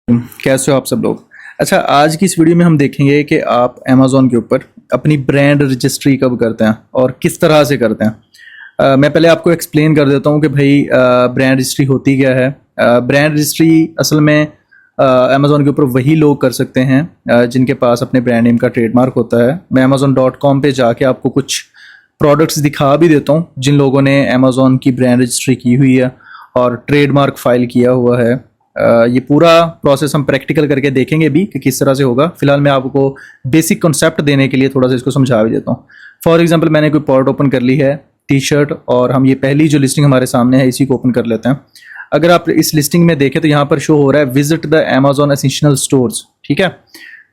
कैसे हो आप सब लोग। अच्छा, आज की इस वीडियो में हम देखेंगे कि आप अमेज़ॉन के ऊपर अपनी ब्रांड रजिस्ट्री कब करते हैं और किस तरह से करते हैं। मैं पहले आपको एक्सप्लेन कर देता हूँ कि भाई ब्रांड रजिस्ट्री होती क्या है। ब्रांड रजिस्ट्री असल में अमेज़ॉन के ऊपर वही लोग कर सकते हैं जिनके पास अपने ब्रांड नेम का ट्रेडमार्क होता है। मैं amazon.com पे जाके आपको कुछ प्रोडक्ट्स दिखा भी देता हूँ जिन लोगों ने अमेज़ॉन की ब्रांड रजिस्ट्री की हुई है और ट्रेडमार्क फाइल किया हुआ है। ये पूरा प्रोसेस हम प्रैक्टिकल करके देखेंगे भी कि किस तरह से होगा। फिलहाल मैं आपको बेसिक कॉन्सेप्ट देने के लिए थोड़ा सा इसको समझा भी देता हूँ। फॉर एग्जांपल, मैंने कोई प्रोडक्ट ओपन कर ली है, टी शर्ट, और हम ये पहली जो लिस्टिंग हमारे सामने है इसी को ओपन कर लेते हैं। अगर आप इस लिस्टिंग में देखें तो यहाँ पर शो हो रहा है visit the Amazon essential stores. ठीक है,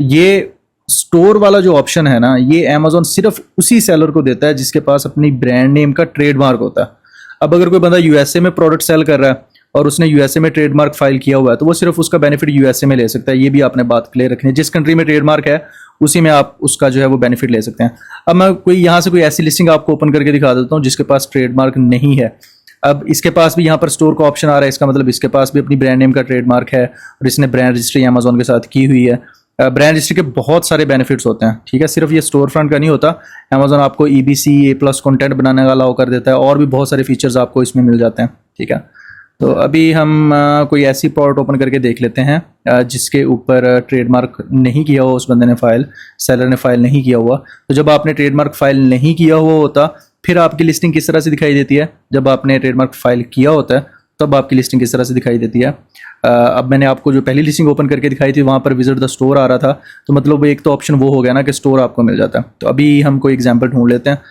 ये स्टोर वाला जो ऑप्शन है ना, ये अमेज़ॉन सिर्फ उसी सेलर को देता है जिसके पास अपनी ब्रांड नेम का ट्रेडमार्क होता है। अब अगर कोई बंदा यूएसए में प्रोडक्ट सेल कर रहा है और उसने यूएसए में ट्रेडमार्क फाइल किया हुआ है तो वो सिर्फ उसका बेनिफिट यूएसए में ले सकता है। ये भी आपने बात क्लियर रखनी है, जिस कंट्री में ट्रेडमार्क है उसी में आप उसका जो है वो बेनिफिट ले सकते हैं। अब मैं कोई यहाँ से कोई ऐसी लिस्टिंग आपको ओपन करके दिखा देता हूँ जिसके पास ट्रेडमार्क नहीं है। अब इसके पास भी यहाँ पर स्टोर का ऑप्शन आ रहा है, इसका मतलब इसके पास भी अपनी ब्रांड नेम का ट्रेडमार्क है और इसने ब्रांड रजिस्ट्री अमेज़ॉन के साथ की हुई है। ब्रांड रजिस्ट्री के बहुत सारे बेनिफिट्स होते हैं, ठीक है, सिर्फ ये स्टोर फ्रंट का नहीं होता। अमेज़ॉन आपको EBC A+ कंटेंट बनाने का अलाउ कर देता है और भी बहुत सारे फीचर्स आपको इसमें मिल जाते हैं। ठीक है, तो अभी हम कोई ऐसी प्रोडक्ट ओपन करके देख लेते हैं जिसके ऊपर ट्रेडमार्क नहीं किया हुआ उस बंदे ने फाइल, सेलर ने फाइल नहीं किया हुआ। तो जब आपने ट्रेडमार्क फाइल नहीं किया हुआ होता फिर आपकी लिस्टिंग किस तरह से दिखाई देती है। जब आपने ट्रेडमार्क फाइल किया होता है तब आपकी लिस्टिंग किस तरह से दिखाई देती है। अब मैंने आपको जो पहली लिस्टिंग ओपन करके दिखाई थी वहाँ पर विजिट द स्टोर आ रहा था, तो मतलब एक तो ऑप्शन वो हो गया ना कि स्टोर आपको मिल जाता है। तो अभी हम कोई एग्जांपल ढूंढ लेते हैं।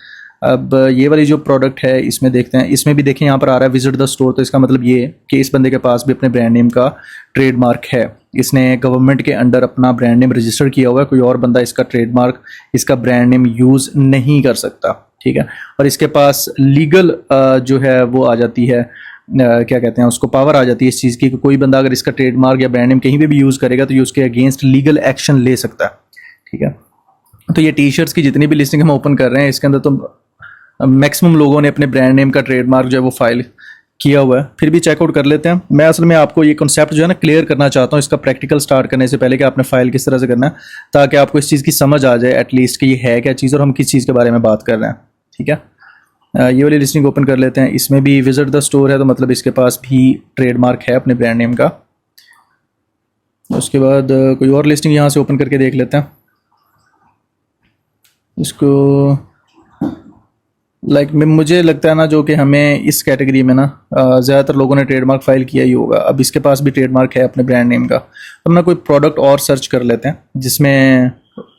अब ये वाली जो प्रोडक्ट है इसमें देखते हैं, इसमें भी देखें यहाँ पर आ रहा है विजिट द स्टोर। तो इसका मतलब ये कि इस बंदे के पास भी अपने ब्रांड नेम का ट्रेडमार्क है, इसने गवर्नमेंट के अंडर अपना ब्रांड नेम रजिस्टर किया हुआ है। कोई और बंदा इसका ट्रेडमार्क, इसका ब्रांड नेम यूज़ नहीं कर सकता। ठीक है, और इसके पास लीगल जो है वो आ जाती है, क्या कहते हैं उसको, पावर आ जाती है इस चीज़ की कि कोई बंदा अगर इसका ट्रेडमार्क या ब्रांड नेम कहीं पे भी यूज़ करेगा तो ये उसके अगेंस्ट लीगल एक्शन ले सकता है। ठीक है, तो ये टी शर्ट्स की जितनी भी लिस्टिंग हम ओपन कर रहे हैं इसके अंदर तो मैक्सिमम लोगों ने अपने ब्रांड नेम का ट्रेडमार्क जो है वो फाइल किया हुआ है। फिर भी चेकआउट कर लेते हैं। मैं असल में आपको ये कॉन्सेप्ट जो है ना क्लियर करना चाहता हूँ इसका प्रैक्टिकल स्टार्ट करने से पहले कि आपने फाइल किस तरह से करना है, ताकि आपको इस चीज़ की समझ आ जाए एटलीस्ट कि ये है क्या चीज़ और हम किस चीज़ के बारे में बात कर रहे हैं। ठीक है, ये वाली लिस्टिंग ओपन कर लेते हैं। इसमें भी विजिट द स्टोर है तो मतलब इसके पास भी ट्रेडमार्क है अपने ब्रांड नेम का। उसके बाद कोई और लिस्टिंग यहाँ से ओपन करके देख लेते हैं। इसको मुझे लगता है ना जो कि हमें इस कैटेगरी में ना ज़्यादातर लोगों ने ट्रेडमार्क फाइल किया ही होगा। अब इसके पास भी ट्रेडमार्क है अपने ब्रांड नेम का, तो हम ना कोई प्रोडक्ट और सर्च कर लेते हैं जिसमें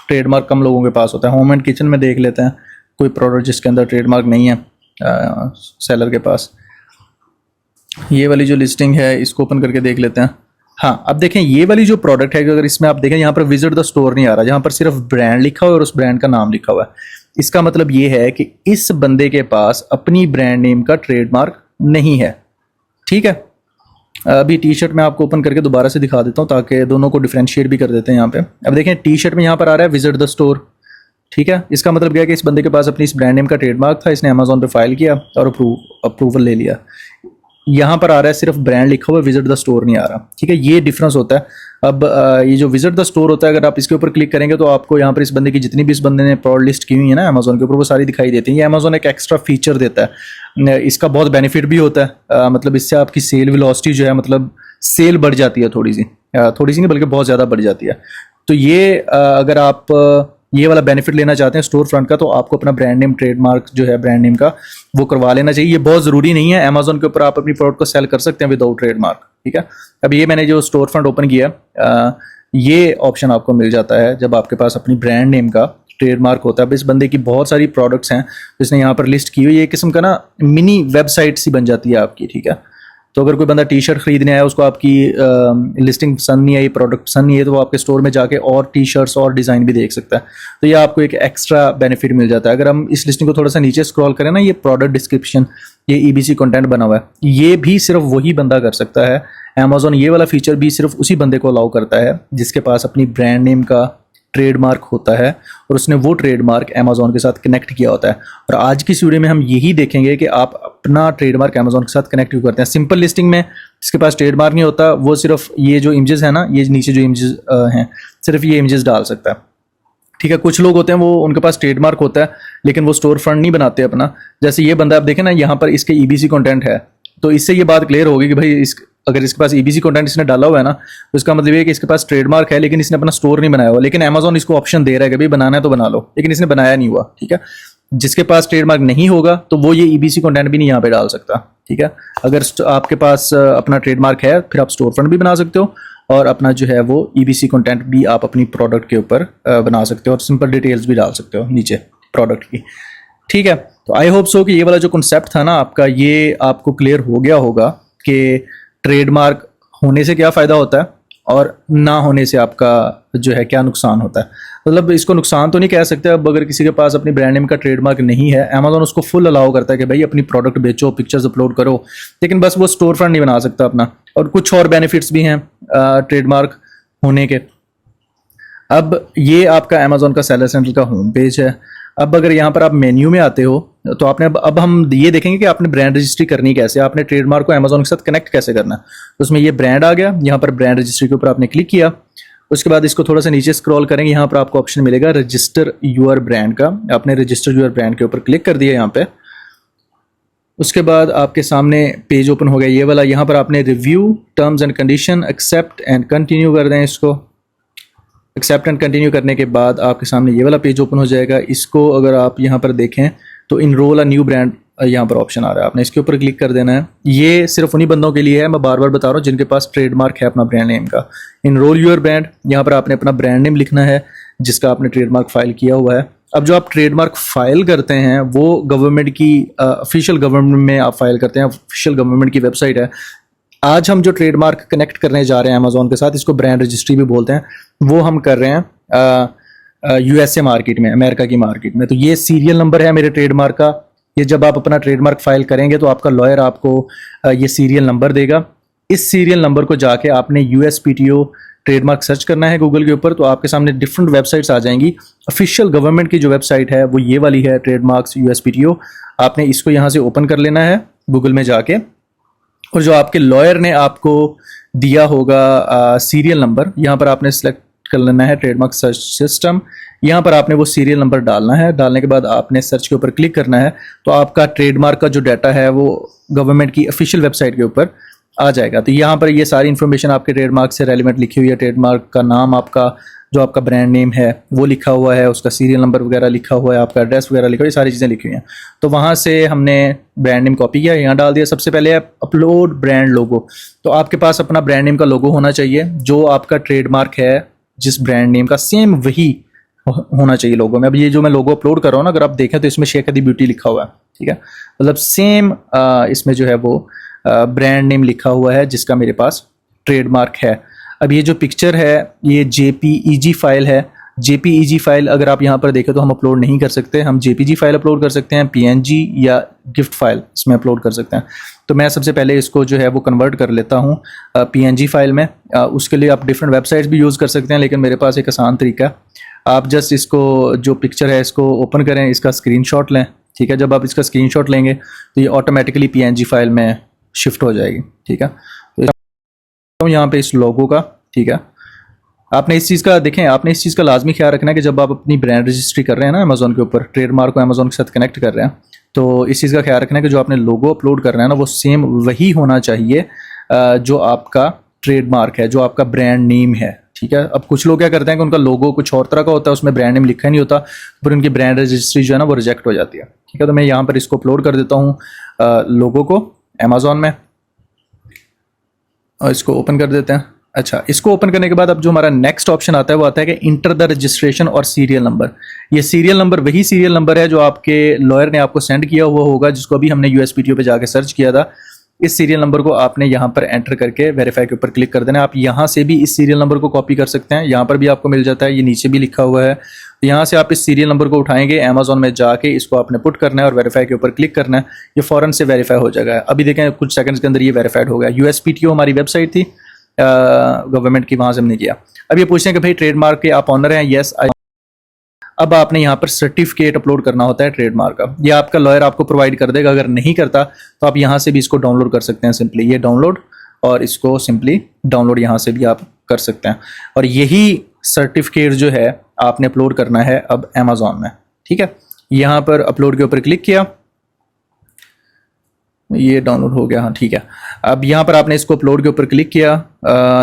ट्रेडमार्क कम लोगों के पास होता है। होम एंड किचन में देख लेते हैं कोई प्रोडक्ट जिसके अंदर ट्रेडमार्क नहीं है सेलर के पास। ये वाली जो लिस्टिंग है इसको ओपन करके देख लेते हैं। हाँ, अब देखें ये वाली जो प्रोडक्ट है, अगर इसमें आप देखें यहाँ पर विजिट द स्टोर नहीं आ रहा, यहाँ पर सिर्फ ब्रांड लिखा हुआ है और उस ब्रांड का नाम लिखा हुआ है। इसका मतलब ये है कि इस बंदे के पास अपनी ब्रांड नेम का ट्रेडमार्क नहीं है। ठीक है, अभी टी शर्ट में आपको ओपन करके दोबारा से दिखा देता हूँ ताकि दोनों को डिफ्रेंशिएट भी कर देते हैं यहाँ पे। अब देखें टी शर्ट में यहाँ पर आ रहा है विजिट द स्टोर। ठीक है, इसका मतलब क्या है कि इस बंदे के पास अपनी इस ब्रांड नेम का ट्रेडमार्क था, इसने अमेज़ॉन पे फाइल किया और अप्रूवल ले लिया। यहाँ पर आ रहा है सिर्फ ब्रांड लिखा हुआ, विजिट द स्टोर नहीं आ रहा। ठीक है, ये डिफरेंस होता है। अब ये जो विजिट द स्टोर होता है, अगर आप इसके ऊपर क्लिक करेंगे तो आपको यहाँ पर इस बंदे की जितनी भी इस बंदे ने प्रोडक्ट लिस्ट की हुई है ना अमेज़ॉन के ऊपर, वो सारी दिखाई देती है। ये अमेज़ॉन एक एक्स्ट्रा फीचर देता है, इसका बहुत बेनिफिट भी होता है। मतलब इससे आपकी सेल वेलोसिटी जो है, मतलब सेल बढ़ जाती है, थोड़ी सी नहीं बल्कि बहुत ज़्यादा बढ़ जाती है। तो ये अगर आप ये वाला बेनिफिट लेना चाहते हैं स्टोर फ्रंट का, तो आपको अपना ब्रांड नेम ट्रेडमार्क जो है ब्रांड नेम का वो करवा लेना चाहिए। ये बहुत ज़रूरी नहीं है, अमेज़ॉन के ऊपर आप अपनी प्रोडक्ट को सेल कर सकते हैं विदाउट ट्रेडमार्क। ठीक है, अब ये मैंने जो स्टोर फ्रंट ओपन किया, ये ऑप्शन आपको मिल जाता है जब आपके पास अपनी ब्रांड नेम का ट्रेडमार्क होता है। अब इस बंदे की बहुत सारी प्रोडक्ट्स हैं जिसने यहाँ पर लिस्ट की हुई है, एक किस्म का ना मिनी वेबसाइट सी बन जाती है आपकी। ठीक है, तो अगर कोई बंदा टी शर्ट खरीदने आया, उसको आपकी लिस्टिंग पसंद नहीं आई, प्रोडक्ट पसंद नहीं है, तो वो आपके स्टोर में जाके और टी शर्ट्स और डिज़ाइन भी देख सकता है। तो ये आपको एक एक्स्ट्रा बेनिफिट मिल जाता है। अगर हम इस लिस्टिंग को थोड़ा सा नीचे स्क्रॉल करें ना, ये प्रोडक्ट डिस्क्रिप्शन, ये EBC कंटेंट बना हुआ है, ये भी सिर्फ वही बंदा कर सकता है। अमेज़ॉन ये वाला फीचर भी सिर्फ उसी बंदे को अलाउ करता है जिसके पास अपनी ब्रांड नेम का ट्रेडमार्क होता है और उसने वो ट्रेडमार्क अमेज़ॉन के साथ कनेक्ट किया होता है। और आज की इस वीडियो में हम यही देखेंगे कि आप अपना ट्रेडमार्क अमेज़ॉन के साथ कनेक्ट क्यों करते हैं। सिंपल लिस्टिंग में जिसके पास ट्रेडमार्क नहीं होता वो सिर्फ ये जो इमेजेस है ना, ये नीचे जो इमेजेस हैं, सिर्फ ये इमेजेस डाल सकता है। ठीक है, कुछ लोग होते हैं वो उनके पास ट्रेडमार्क होता है लेकिन वो स्टोर फ्रंट नहीं बनाते अपना। जैसे ये बंदा आप देखें ना, यहाँ पर इसके ईबीसी कंटेंट है, तो इससे ये बात क्लियर होगी कि भाई अगर इसके पास ईबीसी कंटेंट इसने डाला हुआ है ना, तो इसका मतलब ये है कि इसके पास ट्रेडमार्क है लेकिन इसने अपना स्टोर नहीं बनाया हुआ। लेकिन अमेजोन इसको ऑप्शन दे रहा है कि भाई बनाना है तो बना लो, लेकिन इसने बनाया नहीं हुआ। ठीक है, जिसके पास ट्रेडमार्क नहीं होगा तो वो ये ईबीसी कंटेंट भी नहीं यहाँ पे डाल सकता। ठीक है, अगर आपके पास अपना ट्रेडमार्क है फिर आप स्टोर फ्रंट भी बना सकते हो और अपना जो है वो ईबीसी कंटेंट भी आप अपनी प्रोडक्ट के ऊपर बना सकते हो और सिंपल डिटेल्स भी डाल सकते हो नीचे प्रोडक्ट की। ठीक है, तो आई होप सो कि ये वाला जो कॉन्सेप्ट था ना आपका, ये आपको क्लियर हो गया होगा कि ट्रेडमार्क होने से क्या फ़ायदा होता है और ना होने से आपका जो है क्या नुकसान होता है। मतलब इसको नुकसान तो नहीं कह सकते। अब अगर किसी के पास अपनी ब्रांड नेम का ट्रेडमार्क नहीं है, अमेजोन उसको फुल अलाउ करता है कि भाई अपनी प्रोडक्ट बेचो, पिक्चर्स अपलोड करो, लेकिन बस वो स्टोर फ्रंट नहीं बना सकता अपना। और कुछ और बेनिफिट्स भी हैं ट्रेडमार्क होने के। अब ये आपका अमेजोन का सेलर सेंट्रल का होम पेज है। अब अगर यहाँ पर आप मेन्यू में आते हो तो आपने अब हम ये देखेंगे कि आपने ब्रांड रजिस्ट्री करनी कैसे, आपने ट्रेडमार्क को अमेजोन के साथ कनेक्ट कैसे करना है। तो उसमें ये ब्रांड आ गया, यहाँ पर ब्रांड रजिस्ट्री के ऊपर आपने क्लिक किया। उसके बाद इसको थोड़ा सा नीचे स्क्रॉल करेंगे, यहाँ पर आपको ऑप्शन मिलेगा रजिस्टर यूर ब्रांड का। आपने रजिस्टर यूर ब्रांड के ऊपर क्लिक कर दिया यहाँ पे। उसके बाद आपके सामने पेज ओपन हो गया ये वाला। यहाँ पर आपने review, terms and condition, accept and continue कर दें। इसको एक्सेप्ट एंड कंटिन्यू करने के बाद आपके सामने ये वाला पेज ओपन हो जाएगा। इसको अगर आप यहाँ पर देखें तो इनरोल अ न्यू ब्रांड यहाँ पर ऑप्शन आ रहा है, आपने इसके ऊपर क्लिक कर देना है। ये सिर्फ उन्हीं बंदों के लिए है, मैं बार बार बता रहा हूँ, जिनके पास ट्रेडमार्क है अपना ब्रांड नेम का। इनरोल यूर ब्रांड, यहाँ पर आपने अपना ब्रांड नेम लिखना है जिसका आपने ट्रेडमार्क फाइल किया हुआ है। अब जो आप ट्रेडमार्क फाइल करते हैं वो गवर्नमेंट की ऑफिशियल गवर्नमेंट में आप फाइल करते हैं, ऑफिशियल गवर्नमेंट की वेबसाइट है। आज हम जो ट्रेडमार्क कनेक्ट करने जा रहे हैं अमेजोन के साथ, इसको ब्रांड रजिस्ट्री भी बोलते हैं, वो हम कर रहे हैं यूएसए मार्केट में, अमेरिका की मार्केट में। तो ये सीरियल नंबर है मेरे ट्रेडमार्क का। ये जब आप अपना ट्रेडमार्क फाइल करेंगे तो आपका लॉयर आपको ये सीरियल नंबर देगा। इस सीरियल नंबर को जाके आपने यूएसपीटीओ ट्रेडमार्क सर्च करना है गूगल के ऊपर, तो आपके सामने डिफरेंट वेबसाइट्स आ जाएंगी। ऑफिशियल गवर्नमेंट की जो वेबसाइट है वो ये वाली है, ट्रेडमार्क्स यूएसपीटीओ। आपने इसको यहाँ से ओपन कर लेना है गूगल में जाके, और जो आपके लॉयर ने आपको दिया होगा सीरियल नंबर, यहाँ पर आपने सेलेक्ट कर लेना है ट्रेडमार्क सर्च सिस्टम। यहाँ पर आपने वो सीरियल नंबर डालना है। डालने के बाद आपने सर्च के ऊपर क्लिक करना है, तो आपका ट्रेडमार्क का जो डाटा है वो गवर्नमेंट की ऑफिशियल वेबसाइट के ऊपर आ जाएगा। तो यहाँ पर ये सारी इन्फॉर्मेशन आपके ट्रेडमार्क से रेलिवेंट लिखी हुई है। ट्रेडमार्क का नाम, आपका जो आपका ब्रांड नेम है वो लिखा हुआ है, उसका सीरियल नंबर वगैरह लिखा हुआ है, आपका एड्रेस वगैरह लिखा हुआ है, ये सारी चीज़ें लिखी हुई हैं। तो वहाँ से हमने ब्रांड नेम कॉपी किया, यहाँ डाल दिया। सबसे पहले अपलोड ब्रांड लोगो, तो आपके पास अपना ब्रांड नेम का लोगो होना चाहिए। जो आपका ट्रेडमार्क है जिस ब्रांड नेम का, सेम वही होना चाहिए लोगो में। अब ये जो मैं लोगो अपलोड कर रहा हूँ ना, अगर आप देखें तो इसमें शेख अदी ब्यूटी लिखा हुआ है। ठीक है, मतलब सेम इसमें जो है वो ब्रांड नेम लिखा हुआ है जिसका मेरे पास ट्रेडमार्क है। अब ये जो पिक्चर है ये जेपीईजी फाइल है। जेपीईजी फाइल अगर आप यहाँ पर देखें तो हम अपलोड नहीं कर सकते। हम जेपीजी फाइल अपलोड कर सकते हैं, पीएनजी या गिफ्ट फाइल इसमें अपलोड कर सकते हैं। तो मैं सबसे पहले इसको जो है वो कन्वर्ट कर लेता हूँ पीएनजी फाइल में। उसके लिए आप डिफरेंट वेबसाइट्स भी यूज़ कर सकते हैं, लेकिन मेरे पास एक आसान तरीका, आप जस्ट इसको जो पिक्चर है इसको ओपन करें, इसका स्क्रीनशॉट लें। ठीक है, जब आप इसका स्क्रीनशॉट लेंगे तो ये ऑटोमेटिकली पीएनजी फाइल में शिफ्ट हो जाएगी। ठीक है, तो यहाँ पे इस लोगो का, ठीक है, आपने इस चीज़ का देखें, आपने इस चीज़ का लाजमी ख्याल रखना है कि जब आप अपनी ब्रांड रजिस्ट्री कर रहे हैं ना अमेजोन के ऊपर, ट्रेडमार्क को अमेजोन के साथ कनेक्ट कर रहे हैं, तो इस चीज़ का ख्याल रखना है कि जो आपने लोगो अपलोड कर रहे हैं ना वो सेम वही होना चाहिए जो आपका ट्रेडमार्क है, जो आपका ब्रांड नेम है। ठीक है, अब कुछ लोग क्या करते हैं कि उनका लोगो कुछ और तरह का होता है, उसमें ब्रांड नेम लिखा नहीं होता, फिर उनकी ब्रांड रजिस्ट्री जो है ना वो रिजेक्ट हो जाती है। ठीक है, तो मैं यहाँ पर इसको अपलोड कर देता हूँ लोगो को अमेजोन में, और इसको ओपन कर देते हैं। अच्छा, इसको ओपन करने के बाद अब जो हमारा नेक्स्ट ऑप्शन आता है वो आता है कि इंटर द रजिस्ट्रेशन और सीरियल नंबर। ये सीरियल नंबर वही सीरियल नंबर है जो आपके लॉयर ने आपको सेंड किया हुआ होगा, जिसको अभी हमने यूएसपीटीओ पे जाके सर्च किया था। इस सीरियल नंबर को आपने यहाँ पर एंटर करके वेरीफाई के ऊपर क्लिक कर देना। आप यहाँ से भी इस सीरियल नंबर को कॉपी कर सकते हैं, यहाँ पर भी आपको मिल जाता है, ये नीचे भी लिखा हुआ है। यहाँ से आप इस सीरियल नंबर को उठाएंगे, अमेजोन में जाके इसको आपने पुट करना है और वेरीफाई के ऊपर क्लिक करना है। ये फौरन से वेरीफाई हो जाएगा। अभी देखें कुछ सेकंड्स के अंदर ये वेरीफाइड हो गया। यूएसपीटीओ हमारी वेबसाइट थी गवर्नमेंट की, वहाँ से हमने किया। अब ये पूछते हैं कि भाई ट्रेडमार्क के आप ऑनर हैं? यस। अब आपने यहाँ पर सर्टिफिकेट अपलोड करना होता है ट्रेडमार्क का, ये आपका लॉयर आपको प्रोवाइड कर देगा। अगर नहीं करता तो आप यहाँ से भी इसको डाउनलोड कर सकते हैं, सिंपली ये डाउनलोड, और इसको सिंपली डाउनलोड यहाँ से भी आप कर सकते हैं। और यही सर्टिफिकेट जो है आपने अपलोड करना है अब अमेजोन में, ठीक है। यहाँ पर अपलोड के ऊपर क्लिक किया, ये डाउनलोड हो गया, हाँ ठीक है। अब यहाँ पर आपने इसको अपलोड के ऊपर क्लिक किया,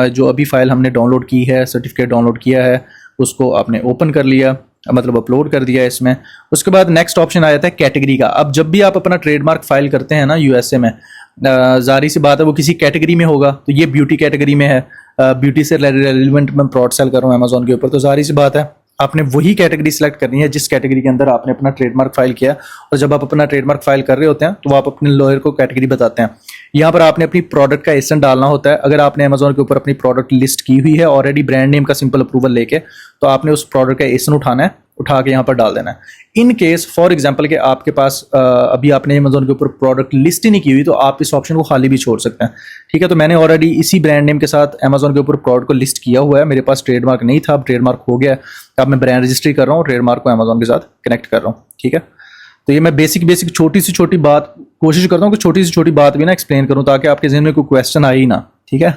जो अभी फाइल हमने डाउनलोड की है, सर्टिफिकेट डाउनलोड किया है, उसको आपने ओपन कर लिया, मतलब अपलोड कर दिया इसमें। उसके बाद नेक्स्ट ऑप्शन आ जाता है कैटेगरी का। अब जब भी आप अपना ट्रेडमार्क फाइल करते हैं ना यूएसए में, जारी सी बात है वो किसी कैटेगरी में होगा। तो ये ब्यूटी कैटेगरी में है, ब्यूटी से रेलिवेंट मैं प्रोडक्ट सेल कर रहा हूँ अमेजोन के ऊपर, तो जारी सी बात है आपने वही कैटेगरी सेलेक्ट करनी है जिस कैटेगरी के अंदर आपने अपना ट्रेडमार्क फाइल किया। और जब आप अपना ट्रेडमार्क फाइल कर रहे होते हैं तो आप अपने लॉयर को कैटेगरी बताते हैं। यहाँ पर आपने अपनी प्रोडक्ट का एसन डालना होता है। अगर आपने अमेजोन के ऊपर अपनी प्रोडक्ट लिस्ट की हुई है ऑलरेडी ब्रांड नेम का सिंपल अप्रूवल लेके, तो आपने उस प्रोडक्ट का एसन उठाना है, उठा के यहाँ पर डाल देना है। इन केस फॉर एग्जांपल के आपके पास अभी आपने अमेजोन के ऊपर प्रोडक्ट लिस्ट ही नहीं की हुई, तो आप इस ऑप्शन को खाली भी छोड़ सकते हैं, ठीक है। तो मैंने ऑलरेडी इसी ब्रांड नेम के साथ अमेजोन के ऊपर प्रोडक्ट को लिस्ट किया हुआ है। मेरे पास ट्रेडमार्क नहीं था, अब ट्रेडमार्क हो गया। अब मैं ब्रांड रजिस्ट्री कर रहा हूँ, ट्रेडमार्क को अमेजोन के साथ कनेक्ट कर रहा हूँ, ठीक है। तो ये मैं बेसिक छोटी सी छोटी बात कोशिश करता हूँ कि छोटी सी छोटी बात भी ना एक्सप्लेन करूँ, ताकि आपके जहन में कोई क्वेश्चन आए ही ना, ठीक है,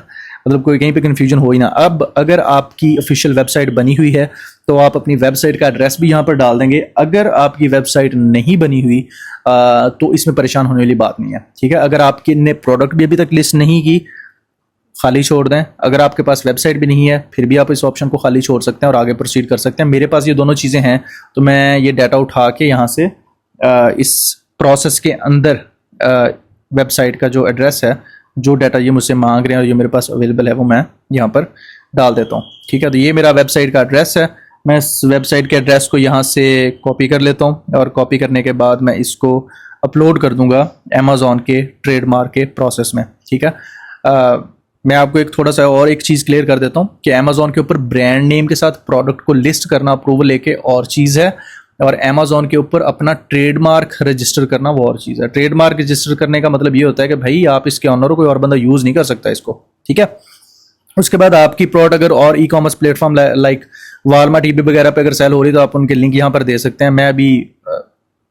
मतलब कोई कहीं पे कन्फ्यूजन हो ही ना। अब अगर आपकी ऑफिशियल वेबसाइट बनी हुई है तो आप अपनी वेबसाइट का एड्रेस भी यहाँ पर डाल देंगे। अगर आपकी वेबसाइट नहीं बनी हुई तो इसमें परेशान होने वाली बात नहीं है, ठीक है। अगर आपके ने प्रोडक्ट भी अभी तक लिस्ट नहीं की, खाली छोड़ दें। अगर आपके पास वेबसाइट भी नहीं है फिर भी आप इस ऑप्शन को खाली छोड़ सकते हैं और आगे प्रोसीड कर सकते हैं। मेरे पास ये दोनों चीज़ें हैं, तो मैं ये डाटा उठा के यहाँ से इस प्रोसेस के अंदर वेबसाइट का जो एड्रेस है, जो डाटा ये मुझसे मांग रहे हैं और ये मेरे पास अवेलेबल है, वो मैं यहाँ पर डाल देता हूँ, ठीक है। तो ये मेरा वेबसाइट का एड्रेस है। मैं इस वेबसाइट के एड्रेस को यहाँ से कॉपी कर लेता हूँ और कॉपी करने के बाद मैं इसको अपलोड कर दूंगा अमेजोन के ट्रेडमार्क के प्रोसेस में, ठीक है। मैं आपको एक थोड़ा सा और एक चीज़ क्लियर कर देता हूँ कि अमेजोन के ऊपर ब्रांड नेम के साथ प्रोडक्ट को लिस्ट करना अप्रूवल लेके और चीज़ है, और अमेजोन के ऊपर अपना ट्रेडमार्क रजिस्टर करना वो और चीज़ है। ट्रेडमार्क रजिस्टर करने का मतलब ये होता है कि भाई आप इसके ऑनर हो, कोई और बंदा यूज़ नहीं कर सकता इसको, ठीक है। उसके बाद आपकी प्रोडक्ट अगर और e commerce platform like Walmart, eBay वगैरह पे अगर सेल हो रही तो आप उनके लिंक यहाँ पर दे सकते हैं। मैं अभी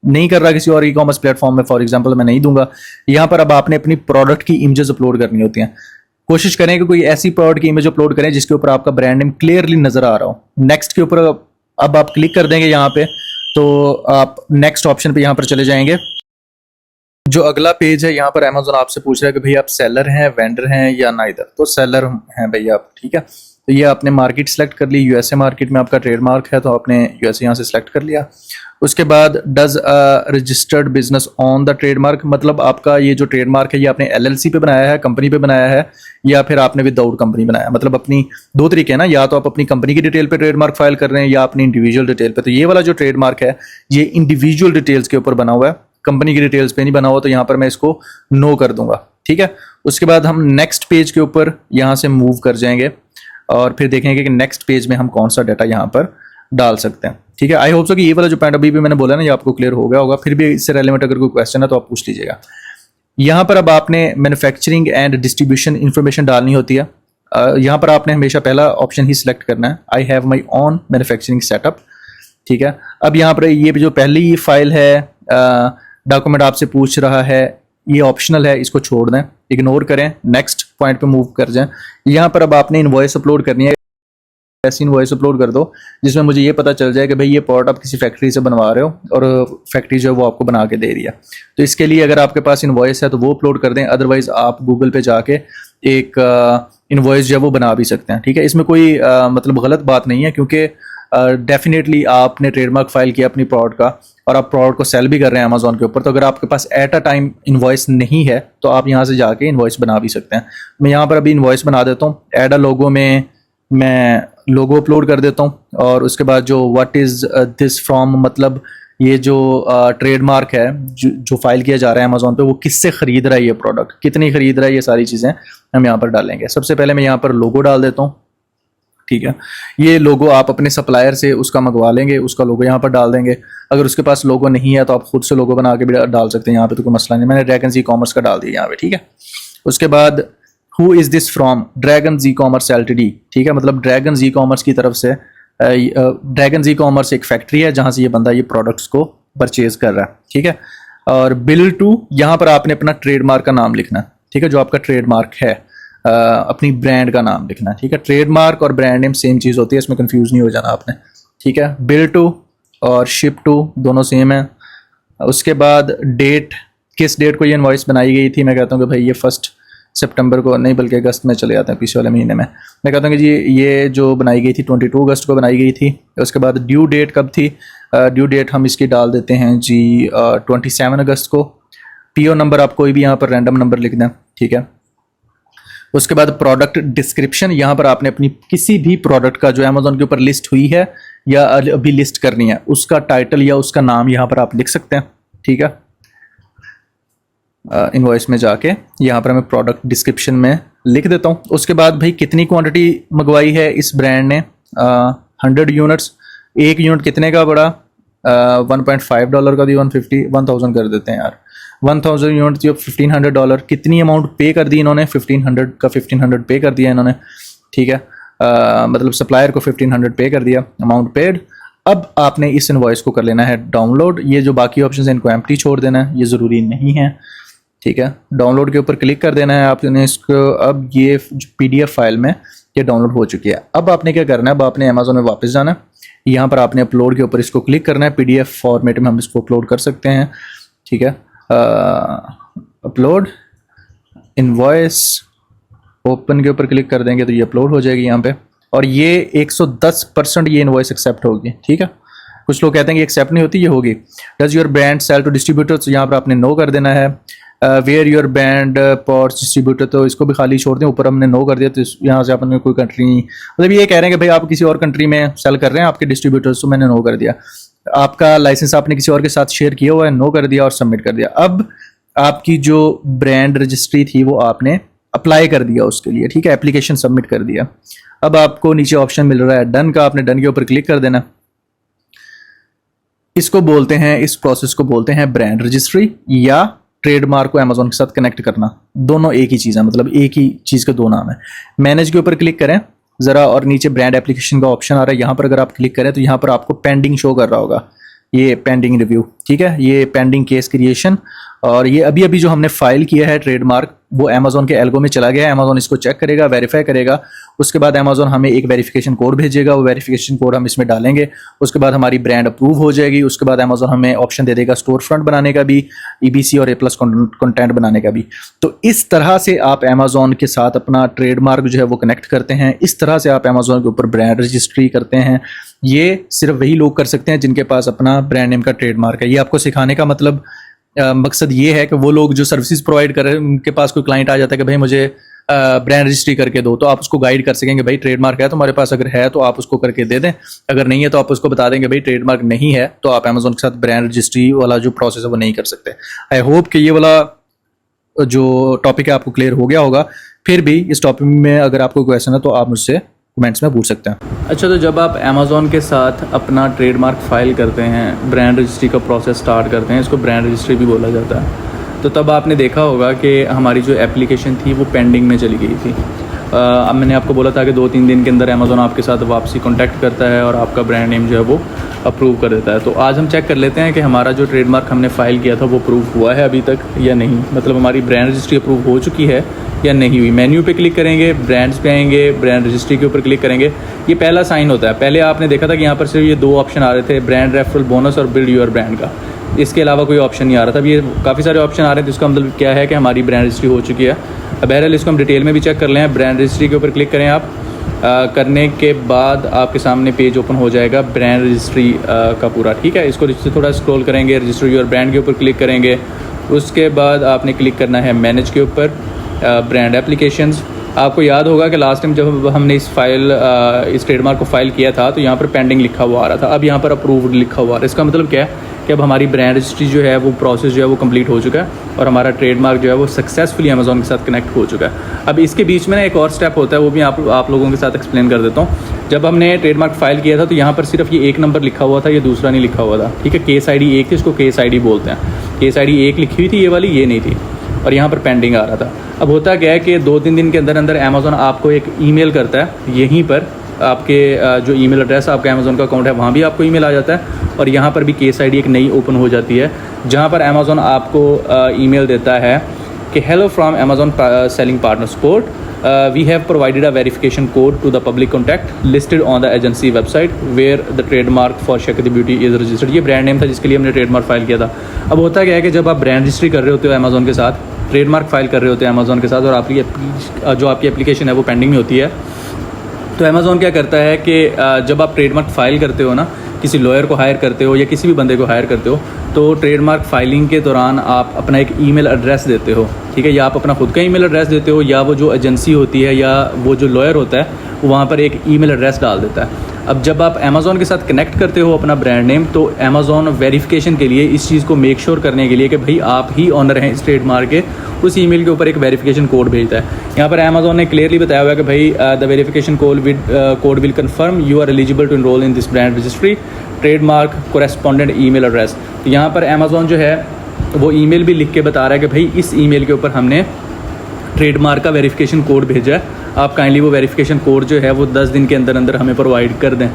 नहीं कर रहा किसी और ई कॉमर्स प्लेटफॉर्म में, फॉर एग्जाम्पल मैं नहीं दूंगा। यहाँ पर अब आपने अपनी प्रोडक्ट की इमेजेस अपलोड करनी होती हैं। कोशिश करें कि कोई ऐसी प्रोडक्ट की इमेज अपलोड करें जिसके ऊपर आपका ब्रांड नेम क्लियरली नजर आ रहा हो। नेक्स्ट के ऊपर अब आप क्लिक कर देंगे यहाँ पे, तो आप नेक्स्ट ऑप्शन पे यहाँ पर चले जाएंगे। जो अगला पेज है यहाँ पर अमेजोन आपसे पूछ रहा है कि भाई आप सेलर हैं, वेंडर हैं या नाइदर। तो सेलर हैं भैया आप, ठीक है। तो ये आपने मार्केट सेलेक्ट कर ली, यूएसए मार्केट में आपका ट्रेडमार्क है तो आपने यूएसए यहाँ से सिलेक्ट कर लिया। उसके बाद does registered business on the trademark, मतलब आपका ये जो ट्रेडमार्क है ये आपने एलएलसी पे बनाया है, कंपनी पे बनाया है, या फिर आपने विदाउट कंपनी बनाया। मतलब अपनी दो तरीके हैं ना, या तो आप अपनी कंपनी की डिटेल पे ट्रेडमार्क फाइल कर रहे हैं या अपनी इंडिविजुअल डिटेल पे। तो ये वाला जो ट्रेडमार्क है ये इंडिविजुअल डिटेल्स के ऊपर बना हुआ है, कंपनी की डिटेल्स पे नहीं बना हुआ, तो यहाँ पर मैं इसको नो कर दूंगा, ठीक है। उसके बाद हम नेक्स्ट पेज के ऊपर यहाँ से मूव कर जाएंगे और फिर देखेंगे कि नेक्स्ट पेज में हम कौन सा डाटा यहाँ पर डाल सकते हैं, ठीक है। आई होप सो कि ये वाला जो पॉइंट अभी भी मैंने बोला ना ये आपको क्लियर हो गया होगा। फिर भी इससे रेलेवेंट अगर कोई क्वेश्चन है तो आप पूछ लीजिएगा। यहाँ पर अब आपने मैन्युफैक्चरिंग एंड डिस्ट्रीब्यूशन इंफॉर्मेशन डालनी होती है। यहाँ पर आपने हमेशा पहला ऑप्शन ही सिलेक्ट करना है, I have my own manufacturing setup, ठीक है। अब यहाँ पर ये जो पहली फाइल है डॉक्यूमेंट आपसे पूछ रहा है, ये ऑप्शनल है, इसको छोड़ दें, इग्नोर करें, नेक्स्ट पॉइंट पे मूव कर जाएं। यहाँ पर अब आपने इनवॉइस अपलोड करनी है। ऐसी इनवॉइस अपलोड कर दो जिसमें मुझे ये पता चल जाए कि भाई ये प्रोडक्ट आप किसी फैक्ट्री से बनवा रहे हो और फैक्ट्री जो है वो आपको बना के दे रही है। तो इसके लिए अगर आपके पास इनवॉइस है तो वो अपलोड कर दें, अदरवाइज आप गूगल पे जाके एक इनवॉइस जो है वो बना भी सकते हैं, ठीक है। इसमें कोई मतलब गलत बात नहीं है, क्योंकि डेफिनेटली आपने ट्रेडमार्क फाइल किया अपनी प्रोडक्ट का और आप प्रोडक्ट को सेल भी कर रहे हैं अमेजोन के ऊपर। तो अगर आपके पास एट अ टाइम इनवॉइस नहीं है तो आप यहाँ से जाके इनवॉइस बना भी सकते हैं। मैं यहाँ पर अभी इनवॉइस बना देता हूँ। ऐड अ लोगो में मैं लोगो अपलोड कर देता हूँ और उसके बाद जो व्हाट इज दिस फ्रॉम, मतलब ये जो ट्रेडमार्क है जो फाइल किया जा रहा है अमेजोन पे, वो किससे खरीद रहा है ये प्रोडक्ट, कितनी खरीद रहा है, ये सारी चीज़ें हम यहाँ पर डालेंगे। सबसे पहले मैं यहाँ पर लोगो डाल देता हूँ, ठीक है। ये लोगो आप अपने सप्लायर से उसका मंगवा लेंगे, उसका लोगो यहाँ पर डाल देंगे। अगर उसके पास लोगो नहीं है तो आप खुद से लोगो बना के भी डाल सकते हैं, यहाँ पे तो कोई मसला नहीं। मैंने ड्रैगन ई कॉमर्स का डाल दिया यहाँ पे, ठीक है। उसके बाद who is this from, dragon e commerce LTD, ठीक है। मतलब ड्रैगन ई कॉमर्स की तरफ से, ड्रैगन ई कॉमर्स एक फैक्ट्री है जहाँ से ये बंदा ये प्रोडक्ट्स को परचेज कर रहा है, ठीक है। और बिल टू, यहाँ पर आपने अपना ट्रेडमार्क का नाम लिखना है, ठीक है, जो आपका ट्रेडमार्क है। अपनी ब्रांड का नाम लिखना है, ठीक है। ट्रेडमार्क और ब्रांड नेम सेम चीज़ होती है, इसमें कंफ्यूज नहीं हो जाना आपने, ठीक है। बिल टू और शिप टू दोनों सेम है। उसके बाद डेट, किस डेट को ये इनवॉइस बनाई गई थी, मैं कहता हूँ कि भाई ये 1 सितंबर को नहीं बल्कि अगस्त में चले जाते हैं, पीछे वाले महीने में। मैं कहता हूँ कि जी ये जो बनाई गई थी 22 अगस्त को बनाई गई थी। उसके बाद ड्यू डेट कब थी, ड्यू डेट हम इसकी डाल देते हैं जी 27 अगस्त को। पीओ नंबर आप कोई भी यहाँ पर रैंडम नंबर लिख दें, ठीक है। उसके बाद प्रोडक्ट डिस्क्रिप्शन, यहाँ पर आपने अपनी किसी भी प्रोडक्ट का जो अमेजोन के ऊपर लिस्ट हुई है या अभी लिस्ट करनी है उसका टाइटल या उसका नाम यहाँ पर आप लिख सकते हैं, ठीक है। इनवॉइस में जाके यहाँ पर मैं प्रोडक्ट डिस्क्रिप्शन में लिख देता हूँ। उसके बाद भाई कितनी क्वांटिटी मंगवाई है इस ब्रांड ने, 100 यूनिट्स। एक यूनिट कितने का पड़ा, $1.5 का दी, 1000 कर देते हैं यार। 1000 यूनिट जो $1500, कितनी अमाउंट पे कर दी इन्होंने, 1500 का 1500 पे कर दिया इन्होंने, ठीक है। मतलब सप्लायर को 1500 पे कर दिया, अमाउंट पेड। अब आपने इस इनवॉइस को कर लेना है डाउनलोड। ये जो बाकी ऑप्शन है इनको एम्प्टी छोड़ देना है, ये ज़रूरी नहीं है, ठीक है। डाउनलोड के ऊपर क्लिक कर देना है आपने इसको। अब ये PDF फाइल में ये डाउनलोड हो चुकी है। अब आपने क्या करना है, अब आपने अमेजोन में वापस जाना है, यहाँ पर आपने अपलोड के ऊपर इसको क्लिक करना है। PDF फॉर्मेट में हम इसको अपलोड कर सकते हैं, ठीक है। अपलोड इनवॉइस, ओपन के ऊपर क्लिक कर देंगे तो ये अपलोड हो जाएगी यहाँ पे, और ये 110% ये इनवॉइस एक्सेप्ट होगी, ठीक है। कुछ लोग कहते हैं कि एक्सेप्ट नहीं होती, ये होगी। Does your brand sell to distributor, तो यहाँ पर आपने नो कर देना है। Where your brand ports distributor, तो इसको भी खाली छोड़ दें, ऊपर हमने नो कर दिया, तो यहाँ से आपने कोई कंट्री, मतलब ये कह रहे हैं कि भाई आप किसी और कंट्री में सेल कर रहे हैं आपके डिस्ट्रीब्यूटर्स, तो मैंने नो कर दिया। आपका लाइसेंस आपने किसी और के साथ शेयर किया हुआ है, नो कर दिया और सबमिट कर दिया। अब आपकी जो ब्रांड रजिस्ट्री थी वो आपने अप्लाई कर दिया उसके लिए, ठीक है, एप्लीकेशन सबमिट कर दिया। अब आपको नीचे ऑप्शन मिल रहा है डन का, आपने डन के ऊपर क्लिक कर देना। इसको बोलते हैं, इस प्रोसेस को बोलते हैं ब्रांड रजिस्ट्री या ट्रेडमार्क को अमेजोन के साथ कनेक्ट करना। दोनों एक ही चीज़ है, मतलब एक ही चीज़ के दो नाम है। मैनेज के ऊपर क्लिक करें ज़रा, और नीचे ब्रांड एप्लीकेशन का ऑप्शन आ रहा है, यहाँ पर अगर आप क्लिक करें तो यहाँ पर आपको पेंडिंग शो कर रहा होगा, ये पेंडिंग रिव्यू, ठीक है, ये पेंडिंग केस क्रिएशन। और ये अभी अभी जो हमने फाइल किया है ट्रेडमार्क, वो अमेजोन के एल्गो में चला गया है। अमेजोन इसको चेक करेगा, वेरीफाई करेगा, उसके बाद अमेजोन हमें एक वेरिफिकेशन कोड भेजेगा, वो वेरिफिकेशन कोड हम इसमें डालेंगे, उसके बाद हमारी ब्रांड अप्रूव हो जाएगी। उसके बाद अमेजोन हमें ऑप्शन दे देगा स्टोर फ्रंट बनाने का भी, EBC और A+ कंटेंट बनाने का भी। तो इस तरह से आप अमेजोन के साथ अपना ट्रेडमार्क जो है वो कनेक्ट करते हैं, इस तरह से आप अमेजोन के ऊपर ब्रांड रजिस्ट्री करते हैं। ये सिर्फ वही लोग कर सकते हैं जिनके पास अपना ब्रांड नेम का ट्रेडमार्क है। ये आपको सिखाने का मतलब मकसद ये है कि वो लोग जो सर्विसेज प्रोवाइड कर रहे हैं, उनके पास कोई क्लाइंट आ जाता है कि भाई मुझे ब्रांड रजिस्ट्री करके दो, तो आप उसको गाइड कर सकेंगे, भाई ट्रेडमार्क है तुम्हारे पास, अगर है तो आप उसको करके दे दें, अगर नहीं है तो आप उसको बता देंगे भाई ट्रेडमार्क नहीं है, तो आप अमेजोन के साथ ब्रांड रजिस्ट्री वाला जो प्रोसेस है वो नहीं कर सकते। आई होप कि ये वाला जो टॉपिक है आपको क्लियर हो गया होगा। फिर भी इस टॉपिक में अगर आपको क्वेश्चन है तो आप मुझसे कमेंट्स में पूछ सकते हैं। अच्छा, तो जब आप अमेजोन के साथ अपना ट्रेडमार्क फाइल करते हैं, ब्रांड रजिस्ट्री का प्रोसेस स्टार्ट करते हैं, इसको ब्रांड रजिस्ट्री भी बोला जाता है, तो तब आपने देखा होगा कि हमारी जो एप्लीकेशन थी वो पेंडिंग में चली गई थी। अब मैंने आपको बोला था कि 2-3 दिन के अंदर अमेजोन आपके साथ वापसी कॉन्टैक्ट करता है और आपका ब्रांड नेम जो है वो अप्रूव कर देता है। तो आज हम चेक कर लेते हैं कि हमारा जो ट्रेडमार्क हमने फ़ाइल किया था वो अप्रूव हुआ है अभी तक या नहीं, मतलब हमारी ब्रांड रजिस्ट्री अप्रूव हो चुकी है या नहीं हुई। मेन्यू पे क्लिक करेंगे, ब्रांड्स पे आएंगे, ब्रांड रजिस्ट्री के ऊपर क्लिक करेंगे। ये पहला साइन होता है। पहले आपने देखा था कि यहाँ पर सिर्फ ये 2 ऑप्शन आ रहे थे, ब्रांड रेफरल बोनस और बिल्ड योर ब्रांड का, इसके अलावा कोई ऑप्शन नहीं आ रहा था। अब ये काफ़ी सारे ऑप्शन आ रहे हैं, जिसका मतलब क्या है कि हमारी ब्रांड रजिस्ट्री हो चुकी है। अब बहरहाल इसको हम डिटेल में भी चेक कर लें। ब्रांड रजिस्ट्री के ऊपर क्लिक करें आप, करने के बाद आपके सामने पेज ओपन हो जाएगा ब्रांड रजिस्ट्री का पूरा, ठीक है। इसको थोड़ा स्क्रॉल करेंगे, रजिस्टर योर ब्रांड के ऊपर क्लिक करेंगे। उसके बाद आपने क्लिक करना है मैनेज के ऊपर, ब्रांड एप्लीकेशंस। आपको याद होगा कि लास्ट टाइम जब हमने इस ट्रेडमार्क को फाइल किया था तो यहाँ पर पेंडिंग लिखा हुआ आ रहा था, अब यहाँ पर अप्रूव्ड लिखा हुआ आ रहा है। इसका मतलब क्या है कि अब हमारी ब्रांड रजिस्ट्री जो है वो प्रोसेस जो है वो कंप्लीट हो चुका है और हमारा ट्रेडमार्क जो है वो सक्सेसफुली अमेजोन के साथ कनेक्ट हो चुका है। अब इसके बीच में ना एक और स्टेप होता है, वो भी आप लोगों के साथ एक्सप्लेन कर देता हूँ। जब हमने ट्रेडमार्क फाइल किया था तो यहाँ पर सिर्फ ये 1 नंबर लिखा हुआ था, ये दूसरा नहीं लिखा हुआ था, ठीक है। केस ID 1 थी, इसको केस ID बोलते हैं। केस ID 1 लिखी हुई थी, ये वाली ये नहीं थी, और यहाँ पर पेंडिंग आ रहा था। अब होता क्या है कि 2-3 दिन के अंदर अंदर अमेजोन आपको एक ईमेल करता है, यहीं पर आपके जो ईमेल एड्रेस आपका अमेजोन का अकाउंट है वहाँ भी आपको ईमेल आ जाता है, और यहाँ पर भी केस ID एक नई ओपन हो जाती है, जहाँ पर अमेजोन आपको ईमेल देता है कि hello from Amazon selling partner support, we have provided a verification code to the public contact listed on the agency website where the trademark for Shakti Beauty is registered। ये brand name था जिसके लिए हमने trademark file किया था। अब होता क्या है कि जब आप ब्रांड रजिस्ट्री कर रहे होते हो अमेज़ॉन के साथ, ट्रेडमार्क फाइल कर रहे होते हैं अमेज़ॉन के साथ, और आपकी जो आपकी एप्लीकेशन है वो पेंडिंग में होती है, तो अमेज़ॉन क्या करता है कि जब आप ट्रेडमार्क फाइल करते हो ना, किसी लॉयर को हायर करते हो या किसी भी बंदे को हायर करते हो, तो ट्रेडमार्क फाइलिंग के दौरान आप अपना एक ईमेल एड्रेस देते हो, ठीक है, या आप अपना खुद का ईमेल एड्रेस देते हो, या वो जो एजेंसी होती है या वो जो लॉयर होता है वो वहाँ पर एक ईमेल एड्रेस डाल देता है। अब जब आप अमेज़ॉन के साथ कनेक्ट करते हो अपना ब्रांड नेम, तो अमेज़ॉन वेरिफिकेशन के लिए इस चीज़ को मेक श्योर करने के लिए कि भाई आप ही ऑनर हैं इस ट्रेडमार्क के, उस ईमेल के ऊपर एक वेरिफिकेशन कोड भेजता है। यहाँ पर अमेज़ॉन ने क्लियरली बताया हुआ है कि भाई the verification code will confirm you are eligible to enroll in this brand registry trademark correspondent email address. तो यहाँ पर अमेज़ॉन जो है वो ईमेल भी लिख के बता रहा है कि भाई इस ईमेल के ऊपर हमने ट्रेडमार्क का वेरिफिकेशन कोड भेजा है, आप काइंडली वो वेरिफिकेशन कोड जो है वो 10 दिन के अंदर अंदर हमें प्रोवाइड कर दें,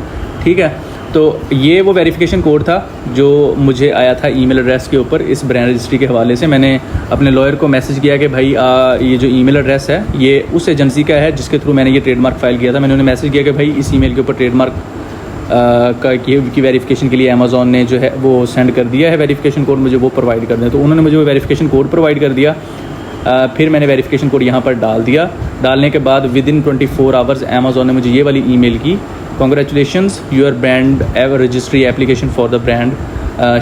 ठीक है। तो ये वो वेरिफिकेशन कोड था जो मुझे आया था ईमेल एड्रेस के ऊपर इस ब्रांड रजिस्ट्री के हवाले से। मैंने अपने लॉयर को मैसेज किया कि भाई ये जो ईमेल एड्रेस है ये उस एजेंसी का है जिसके थ्रू मैंने ये ट्रेडमार्क फाइल किया था। मैंने उन्हें मैसेज किया कि भाई इस ईमेल के ऊपर ट्रेडमार्क की वेरिफिकेशन के लिए अमेज़ॉन ने जो है वो सेंड कर दिया है वेरिफिकेशन कोड, मुझे वो प्रोवाइड कर दें। तो उन्होंने मुझे वो वेरिफिकेशन कोड प्रोवाइड कर दिया। फिर मैंने वेरिफिकेशन कोड यहाँ पर डाल दिया। डालने के बाद विद इन 24 आवर्स अमेज़ॉन ने मुझे ये वाली ईमेल की, congratulations your brand ever registry application for the brand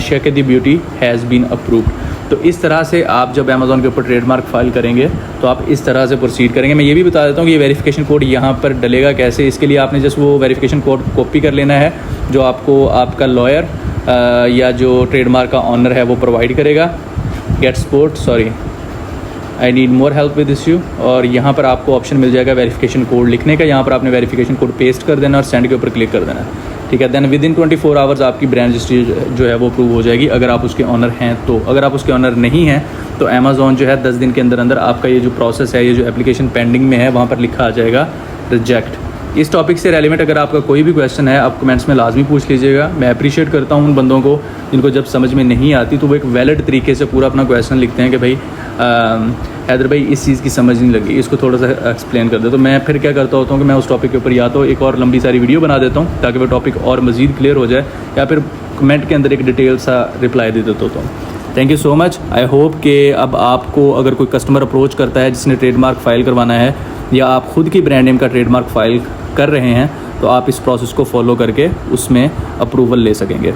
शक्ति ब्यूटी हैज़ बीन अप्रूव्ड। तो इस तरह से आप जब अमेज़ॉन के ऊपर ट्रेडमार्क फाइल करेंगे तो आप इस तरह से प्रोसीड करेंगे। मैं ये भी बता देता हूँ कि ये वेरिफिकेशन कोड यहाँ पर डलेगा कैसे। इसके लिए आपने जस्ट वो वेरिफिकेशन कोड कॉपी कर लेना है जो आपको आपका लॉयर या जो ट्रेडमार्क का ऑनर है वो प्रोवाइड करेगा। Get support, sorry I need more help with this issue. और यहाँ पर आपको ऑप्शन मिल जाएगा वेरिफिकेशन कोड लिखने का। यहाँ पर आपने वेरिफिकेशन कोड पेस्ट कर देना और सेंड के ऊपर क्लिक कर देना, ठीक है। देन विद इन 24 आवर्स आपकी ब्रांड रजिस्ट्री जो है वो अप्रूव हो जाएगी अगर आप उसके ऑनर हैं तो। अगर आप उसके ऑनर नहीं हैं तो अमेज़ॉन जो है 10 दिन के अंदर अंदर आपका ये जो प्रोसेस है, ये जो एप्लीकेशन पेंडिंग में है, वहाँ पर लिखा आ जाएगा रिजेक्ट। इस टॉपिक से रेलिवेंट अगर आपका कोई भी क्वेश्चन है आप कमेंट्स में लाजमी पूछ लीजिएगा। मैं अप्रिशिएट करता हूँ उन बंदों को जिनको जब समझ में नहीं आती तो वो एक वैलिड तरीके से पूरा अपना क्वेश्चन लिखते हैं कि भाई हैदर भाई इस चीज़ की समझ नहीं लगी, इसको थोड़ा सा एक्सप्लेन कर दे। तो मैं फिर क्या करता होता हूँ कि मैं उस टॉपिक के ऊपर या तो एक और लंबी सारी वीडियो बना देता हूँ ताकि वो टॉपिक और मज़ीद क्लियर हो जाए, या फिर कमेंट के अंदर एक डिटेल सा रिप्लाई दे देता होता हूँ। Thank you so much. I hope कि अब आपको अगर कोई कस्टमर अप्रोच करता है जिसने ट्रेडमार्क फाइल करवाना है या आप खुद की ब्रांड नेम का ट्रेडमार्क फाइल कर रहे हैं तो आप इस प्रोसेस को फॉलो करके उसमें अप्रूवल ले सकेंगे।